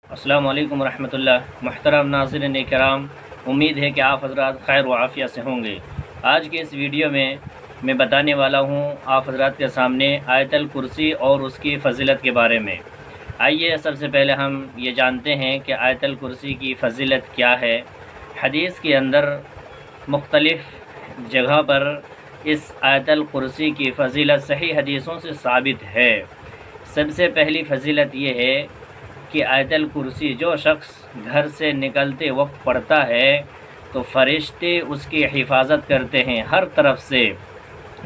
السلام علیکم ورحمۃ اللہ۔ محترم ناظرین کرام، امید ہے کہ آپ حضرات خیر و عافیت سے ہوں گے۔ آج کے اس ویڈیو میں بتانے والا ہوں آپ حضرات کے سامنے آیت الکرسی اور اس کی فضیلت کے بارے میں۔ آئیے سب سے پہلے ہم یہ جانتے ہیں کہ آیت الکرسی کی فضیلت کیا ہے۔ حدیث کے اندر مختلف جگہ پر اس آیت الکرسی کی فضیلت صحیح حدیثوں سے ثابت ہے۔ سب سے پہلی فضیلت یہ ہے کہ آیت الکرسی جو شخص گھر سے نکلتے وقت پڑھتا ہے تو فرشتے اس کی حفاظت کرتے ہیں ہر طرف سے،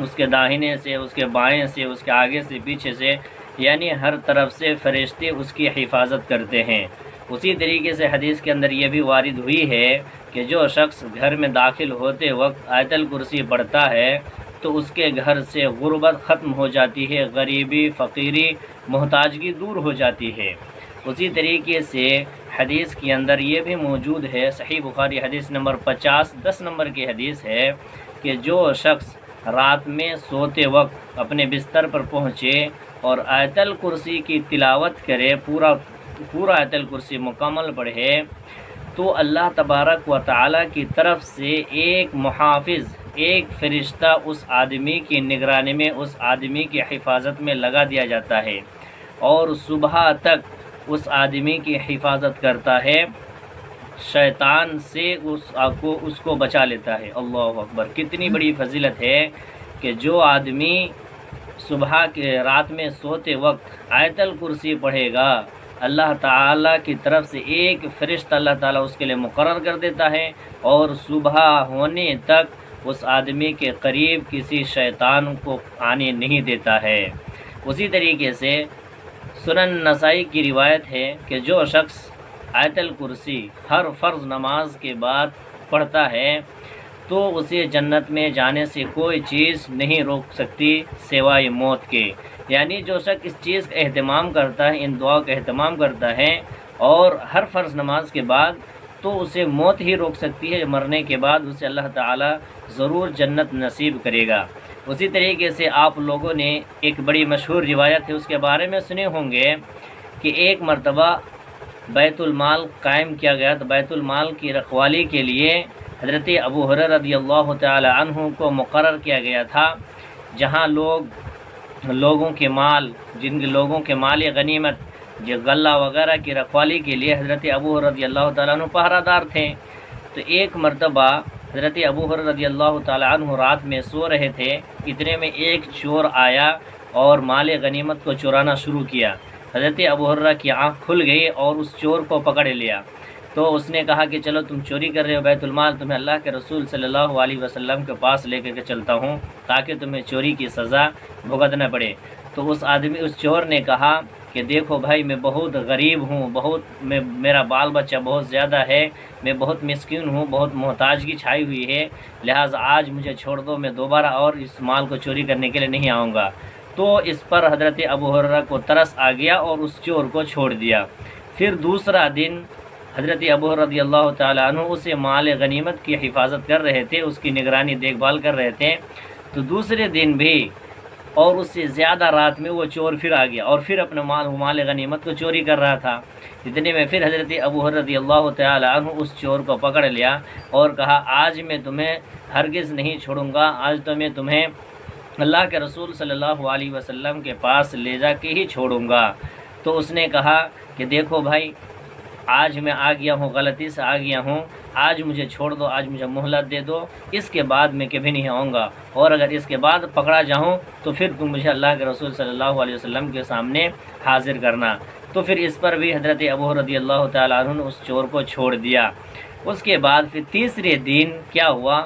اس کے داہنے سے، اس کے بائیں سے، اس کے آگے سے، پیچھے سے، یعنی ہر طرف سے فرشتے اس کی حفاظت کرتے ہیں۔ اسی طریقے سے حدیث کے اندر یہ بھی وارد ہوئی ہے کہ جو شخص گھر میں داخل ہوتے وقت آیت الکرسی پڑھتا ہے تو اس کے گھر سے غربت ختم ہو جاتی ہے، غریبی، فقیری، محتاجگی دور ہو جاتی ہے۔ اسی طریقے سے حدیث کے اندر یہ بھی موجود ہے، صحیح بخاری حدیث نمبر 50 نمبر کی حدیث ہے کہ جو شخص رات میں سوتے وقت اپنے بستر پر پہنچے اور آیت الکرسی کی تلاوت کرے، پورا آیت الکرسی مکمل پڑھے، تو اللہ تبارک و تعالی کی طرف سے ایک محافظ، ایک فرشتہ اس آدمی کی نگرانی میں، اس آدمی کی حفاظت میں لگا دیا جاتا ہے اور صبح تک اس آدمی کی حفاظت کرتا ہے، شیطان سے اس کو بچا لیتا ہے۔ اللہ اکبر! کتنی بڑی فضیلت ہے کہ جو آدمی صبح کے رات میں سوتے وقت آیت الکرسی پڑھے گا، اللہ تعالیٰ کی طرف سے ایک فرشتہ اللہ تعالیٰ اس کے لیے مقرر کر دیتا ہے اور صبح ہونے تک اس آدمی کے قریب کسی شیطان کو آنے نہیں دیتا ہے۔ اسی طریقے سے سنن نسائی کی روایت ہے کہ جو شخص آیت الکرسی ہر فرض نماز کے بعد پڑھتا ہے تو اسے جنت میں جانے سے کوئی چیز نہیں روک سکتی سوائے موت کے۔ یعنی جو شخص اس چیز کا اہتمام کرتا ہے، ان دعا کا اہتمام کرتا ہے اور ہر فرض نماز کے بعد، تو اسے موت ہی روک سکتی ہے، مرنے کے بعد اسے اللہ تعالیٰ ضرور جنت نصیب کرے گا۔ اسی طریقے سے آپ لوگوں نے ایک بڑی مشہور روایت ہے، اس کے بارے میں سنے ہوں گے کہ ایک مرتبہ بیت المال قائم کیا گیا، تو بیت المال کی رکھوالی کے لیے حضرت ابو ہریرہ رضی اللہ تعالی عنہ کو مقرر کیا گیا تھا، جہاں لوگوں کے مال، لوگوں کے مال غنیمت، جو غلہ وغیرہ کی رکھوالی کے لیے حضرت ابو ہریرہ رضی اللہ تعالیٰ عنہ پہرہ دار تھے۔ تو ایک مرتبہ حضرت ابو ہریرہ رضی اللہ تعالیٰ عنہ رات میں سو رہے تھے، اتنے میں ایک چور آیا اور مال غنیمت کو چرانا شروع کیا۔ حضرت ابو ہریرہ کی آنکھ کھل گئی اور اس چور کو پکڑ لیا۔ تو اس نے کہا کہ چلو تم چوری کر رہے ہو بیت المال، تمہیں اللہ کے رسول صلی اللہ علیہ وسلم کے پاس لے کر کے چلتا ہوں تاکہ تمہیں چوری کی سزا بھگتنا پڑے۔ تو اس چور نے کہا کہ دیکھو بھائی، میں بہت غریب ہوں، میرا بال بچہ بہت زیادہ ہے، میں بہت مسکین ہوں، بہت محتاجگی چھائی ہوئی ہے، لہٰذا آج مجھے چھوڑ دو، میں دوبارہ اور اس مال کو چوری کرنے کے لیے نہیں آؤں گا۔ تو اس پر حضرت ابو ہریرہ کو ترس آ گیا اور اس چور کو چھوڑ دیا۔ پھر دوسرا دن حضرت ابو ہریرہ رضی اللہ تعالیٰ عنہ اسے مال غنیمت کی حفاظت کر رہے تھے، اس کی نگرانی دیکھ بھال کر رہے تھے۔ تو دوسرے دن بھی اور اس سے زیادہ رات میں وہ چور پھر آ گیا اور پھر اپنے مال غنیمت کو چوری کر رہا تھا۔ اتنے میں پھر حضرت ابو ہریرہ رضی اللہ تعالیٰ عنہ اس چور کو پکڑ لیا اور کہا آج میں تمہیں ہرگز نہیں چھوڑوں گا، آج تو میں تمہیں اللہ کے رسول صلی اللہ علیہ وسلم کے پاس لے جا کے ہی چھوڑوں گا۔ تو اس نے کہا کہ دیکھو بھائی، آج میں آ گیا ہوں، غلطی سے آ گیا ہوں، آج مجھے چھوڑ دو، آج مجھے مہلت دے دو، اس کے بعد میں کبھی نہیں آؤں گا، اور اگر اس کے بعد پکڑا جاؤں تو پھر تم مجھے اللہ کے رسول صلی اللہ علیہ وسلم کے سامنے حاضر کرنا۔ تو پھر اس پر بھی حضرت ابو ہریرہ رضی اللہ تعالیٰ عنہ نے اس چور کو چھوڑ دیا۔ اس کے بعد پھر تیسرے دن کیا ہوا،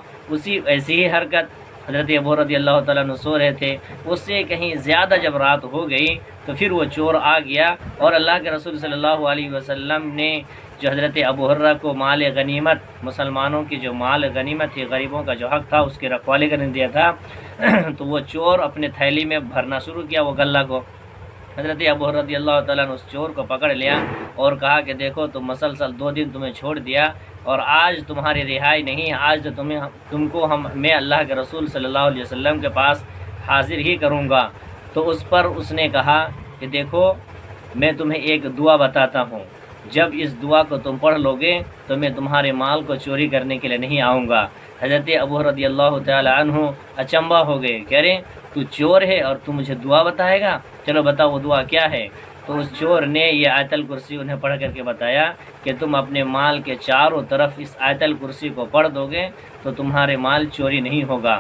ایسی ہی حرکت، حضرت ابو ہریرہ رضی اللہ تعالیٰ عنہ سو رہے تھے، اس سے کہیں زیادہ جب رات ہو گئی تو پھر وہ چور آ گیا اور اللہ کے رسول صلی اللہ علیہ وسلم نے جو حضرت ابو ہریرہ کو مال غنیمت، مسلمانوں کی جو مال غنیمت تھی، غریبوں کا جو حق تھا، اس کی رکھوالی کرنے دیا تھا، تو وہ چور اپنے تھیلی میں بھرنا شروع کیا وہ غلہ کو۔ حضرت ابو ہریرہ رضی اللہ تعالیٰ نے اس چور کو پکڑ لیا اور کہا کہ دیکھو تم مسلسل 2 دن تمہیں چھوڑ دیا اور آج تمہاری رہائی نہیں، آج تو تم کو میں اللہ کے رسول صلی اللہ علیہ وسلم کے پاس حاضر ہی کروں گا۔ تو اس پر اس نے کہا کہ دیکھو میں تمہیں ایک دعا بتاتا ہوں، جب اس دعا کو تم پڑھ لو گے تو میں تمہارے مال کو چوری کرنے کے لیے نہیں آؤں گا۔ حضرت ابو رضی اللہ تعالی عنہ اچنبھا ہو گئے، کہہ رہے تو چور ہے اور تو مجھے دعا بتائے گا؟ چلو بتاؤ وہ دعا کیا ہے؟ تو اس چور نے یہ آیت الکرسی انہیں پڑھ کر کے بتایا کہ تم اپنے مال کے چاروں طرف اس آیت الکرسی کو پڑھ دو گے تو تمہارے مال چوری نہیں ہوگا۔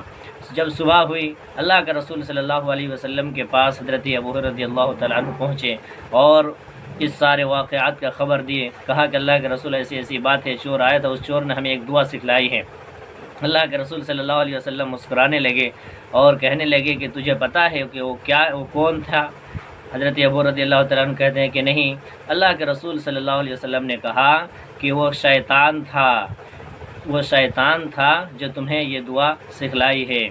جب صبح ہوئی، اللہ کے رسول صلی اللہ علیہ وسلم کے پاس حضرت ابو رضی اللہ تعالیٰ عنہ پہنچے اور اس سارے واقعات کا خبر دیے، کہا کہ اللہ کے رسول ایسی ایسی بات ہے، چور آیا تھا، اس چور نے ہمیں ایک دعا سکھلائی ہے۔ اللہ کے رسول صلی اللہ علیہ وسلم مسکرانے لگے اور کہنے لگے کہ تجھے پتہ ہے کہ وہ کون تھا؟ حضرت ابو رضی اللہ تعالیٰ عنہ کہتے ہیں کہ نہیں، اللہ کے رسول صلی اللہ علیہ وسلم نے کہا کہ وہ شیطان تھا جو تمہیں یہ دعا سکھلائی ہے۔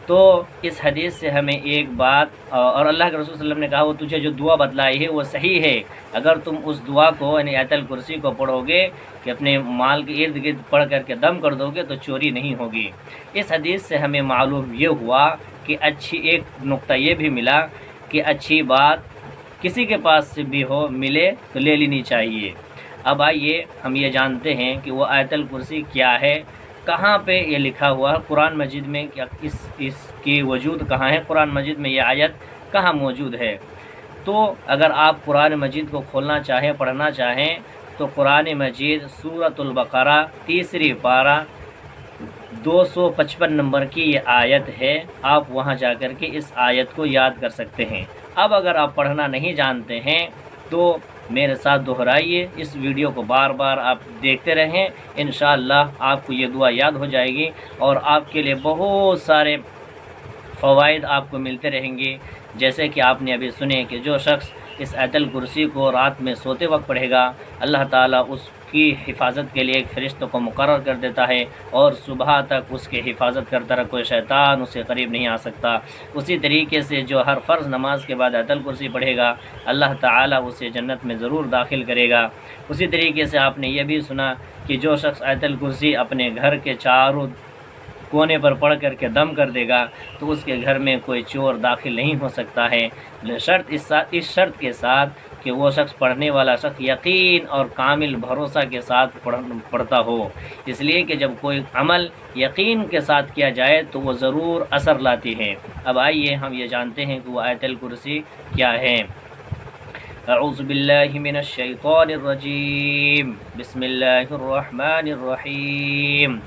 تو اس حدیث سے ہمیں ایک بات، اور اللہ کے رسول صلی اللہ علیہ وسلم نے کہا وہ تجھے جو دعا بتلائی ہے وہ صحیح ہے، اگر تم اس دعا کو یعنی آیت الکرسی کو پڑھو گے کہ اپنے مال کے ارد گرد پڑھ کر کے دم کر دو گے تو چوری نہیں ہوگی۔ اس حدیث سے ہمیں معلوم یہ ہوا کہ ایک نقطہ یہ بھی ملا کہ اچھی بات کسی کے پاس سے بھی ہو، ملے تو لے لینی چاہیے۔ اب آئیے ہم یہ جانتے ہیں کہ وہ آیت الکرسی کیا ہے، کہاں پہ یہ لکھا ہوا ہے قرآن مجید میں، کیا اس کی وجود کہاں ہے، قرآن مجید میں یہ آیت کہاں موجود ہے۔ تو اگر آپ قرآن مجید کو کھولنا چاہیں، پڑھنا چاہیں تو قرآن مجید سورۃ البقرہ 3 پارہ 255 نمبر کی یہ آیت ہے، آپ وہاں جا کر کے اس آیت کو یاد کر سکتے ہیں۔ اب اگر آپ پڑھنا نہیں جانتے ہیں تو میرے ساتھ دہرائیے، اس ویڈیو کو بار بار آپ دیکھتے رہیں، انشاءاللہ آپ کو یہ دعا یاد ہو جائے گی اور آپ کے لیے بہت سارے فوائد آپ کو ملتے رہیں گے۔ جیسے کہ آپ نے ابھی سنے کہ جو شخص اس آیت الکرسی کو رات میں سوتے وقت پڑھے گا، اللہ تعالیٰ اس کی حفاظت کے لیے ایک فرشتہ کو مقرر کر دیتا ہے اور صبح تک اس کی حفاظت کرتا رہا، کوئی شیطان اسے قریب نہیں آ سکتا۔ اسی طریقے سے جو ہر فرض نماز کے بعد آیت الکرسی پڑھے گا، اللہ تعالیٰ اسے جنت میں ضرور داخل کرے گا۔ اسی طریقے سے آپ نے یہ بھی سنا کہ جو شخص آیت الکرسی اپنے گھر کے چاروں کونے پر پڑھ کر کے دم کر دے گا تو اس کے گھر میں کوئی چور داخل نہیں ہو سکتا ہے، اس شرط کے ساتھ کہ وہ شخص، پڑھنے والا شخص یقین اور کامل بھروسہ کے ساتھ پڑھتا ہو، اس لیے کہ جب کوئی عمل یقین کے ساتھ کیا جائے تو وہ ضرور اثر لاتی ہے۔ اب آئیے ہم یہ جانتے ہیں کہ وہ آیت الکرسی کیا ہے۔ اعوذ باللہ من الشیطان الرجیم، بسم اللہ الرحمن الرحیم۔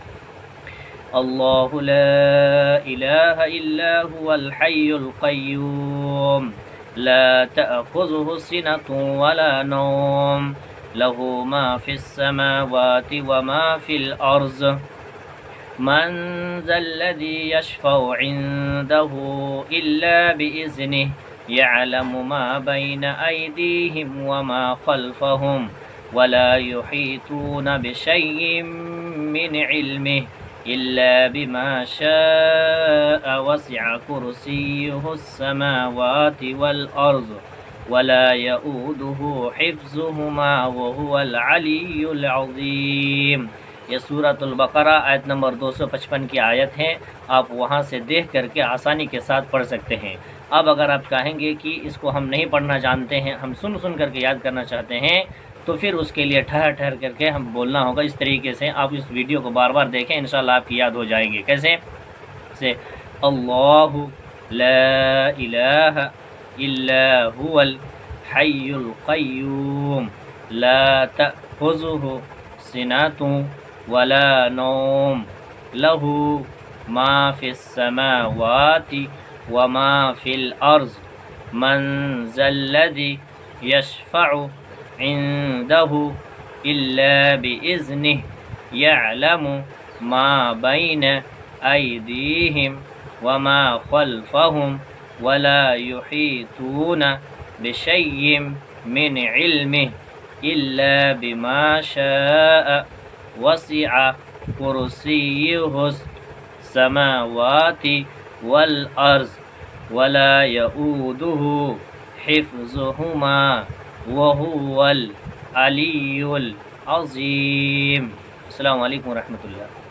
اللہ لا الہ الا هو الحی القیوم لا تأخذه سنة ولا نوم له ما في السماوات وما في الأرض من ذا الذي يشفع عنده إلا بإذنه يعلم ما بين أيديهم وما خلفهم ولا يحيطون بشيء من علمه إلا بما شاء وسع كرسيه السماوات والأرض ولا يؤوده حفظهما وهو العلي العظيم۔ یہ سورۃ البقرہ آیت نمبر 255 کی آیت ہے، آپ وہاں سے دیکھ کر کے آسانی کے ساتھ پڑھ سکتے ہیں۔ اب اگر آپ کہیں گے کہ اس کو ہم نہیں پڑھنا جانتے ہیں، ہم سن کر کے یاد کرنا چاہتے ہیں، تو پھر اس کے لیے ٹھہر کر کے ہم بولنا ہوگا۔ اس طریقے سے آپ اس ویڈیو کو بار بار دیکھیں، انشاءاللہ آپ کی یاد ہو جائے گی۔ کیسے؟ اللہ لا الہ الا هو الحی القیوم لا تأخذه سنة ولا نوم له ما في السماوات وما في الأرض من ذا الذي يشفع عنده إلا بإذنه يعلم ما بين أيديهم وما خلفهم ولا يحيطون بشيء من علمه إلا بما شاء وسع كرسيه السماوات والأرض ولا يؤوده حفظهما وهو العلی العظیم۔ السلام علیکم ورحمۃ اللہ۔